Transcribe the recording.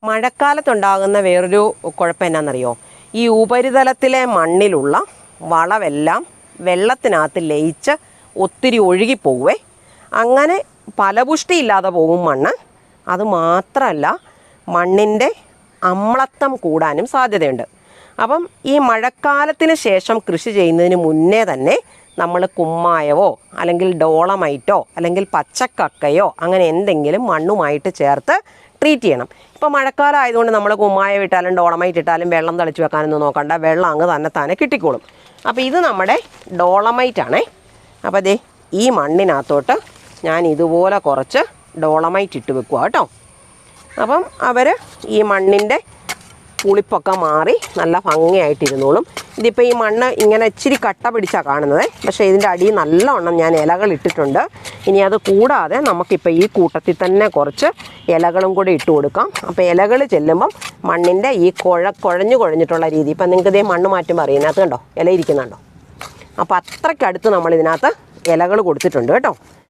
മഴക്കാലത്തുണ്ടാകുന്ന വേറൊരു കുഴപ്പം എന്നാണെന്നറിയോ? ഈ ഉപരിതലത്തിലെ മണ്ണിലുള്ള വളമെല്ലാം വെള്ളത്തിനകത്ത് ലയിച്ച് ഒത്തിരി ഒഴുകിപ്പോവേ. അങ്ങനെ ഫലപുഷ്ടിയില്ലാതെ പോകും മണ്ണ്. അതുമാത്രമല്ല, മണ്ണിൻ്റെ അമ്ലത്വം കൂടാനും സാധ്യതയുണ്ട്. അപ്പം ഈ മഴക്കാലത്തിന് ശേഷം കൃഷി ചെയ്യുന്നതിന് മുന്നേ തന്നെ നമ്മൾ കുമ്മായമോ അല്ലെങ്കിൽ ഡോളമൈറ്റോ അല്ലെങ്കിൽ പച്ചക്കക്കയോ അങ്ങനെ എന്തെങ്കിലും മണ്ണുമായിട്ട് ചേർത്ത് ട്രീറ്റ് ചെയ്യണം. ഇപ്പോൾ മഴക്കാലം ആയതുകൊണ്ട് നമ്മൾ കുമ്മായം ഇട്ടാലും ഡോളമൈറ്റ് ഇട്ടാലും വെള്ളം തളിച്ച് വെക്കാനൊന്നും നോക്കണ്ട, വെള്ളം അങ്ങ് തന്നെ കിട്ടിക്കോളും. അപ്പോൾ ഇത് നമ്മുടെ ഡോളമൈറ്റാണേ. അപ്പോൾ ദേ ഈ മണ്ണിനകത്തോട്ട് ഞാൻ ഇതുപോലെ കുറച്ച് ഡോളമൈറ്റ് ഇട്ട് വെക്കുക കേട്ടോ. അപ്പം അവർ ഈ മണ്ണിൻ്റെ പുളിപ്പൊക്കെ മാറി നല്ല ഭംഗിയായിട്ടിരുന്നോളും. ഇതിപ്പോൾ ഈ മണ്ണ് ഇങ്ങനെ ഇച്ചിരി കട്ട പിടിച്ചാണ് കാണുന്നത്, പക്ഷേ ഇതിൻ്റെ അടിയിൽ നല്ലവണ്ണം ഞാൻ ഇലകൾ ഇട്ടിട്ടുണ്ട്. ഇനി അത് കൂടാതെ നമുക്കിപ്പോൾ ഈ കൂട്ടത്തിൽ തന്നെ കുറച്ച് ഇലകളും കൂടി ഇട്ട് കൊടുക്കാം. അപ്പോൾ ഇലകൾ ചെല്ലുമ്പം മണ്ണിൻ്റെ ഈ കുഴഞ്ഞിട്ടുള്ള രീതി, ഇപ്പം നിങ്ങൾക്ക് ഇതേ മണ്ണ് മാറ്റുമ്പോൾ അറിയാം, ഇതിനകത്ത് കണ്ടോ ഇല ഇരിക്കുന്നുണ്ടോ. അപ്പോൾ അത്രയ്ക്കടുത്ത് നമ്മൾ ഇതിനകത്ത് ഇലകൾ കൊടുത്തിട്ടുണ്ട് കേട്ടോ.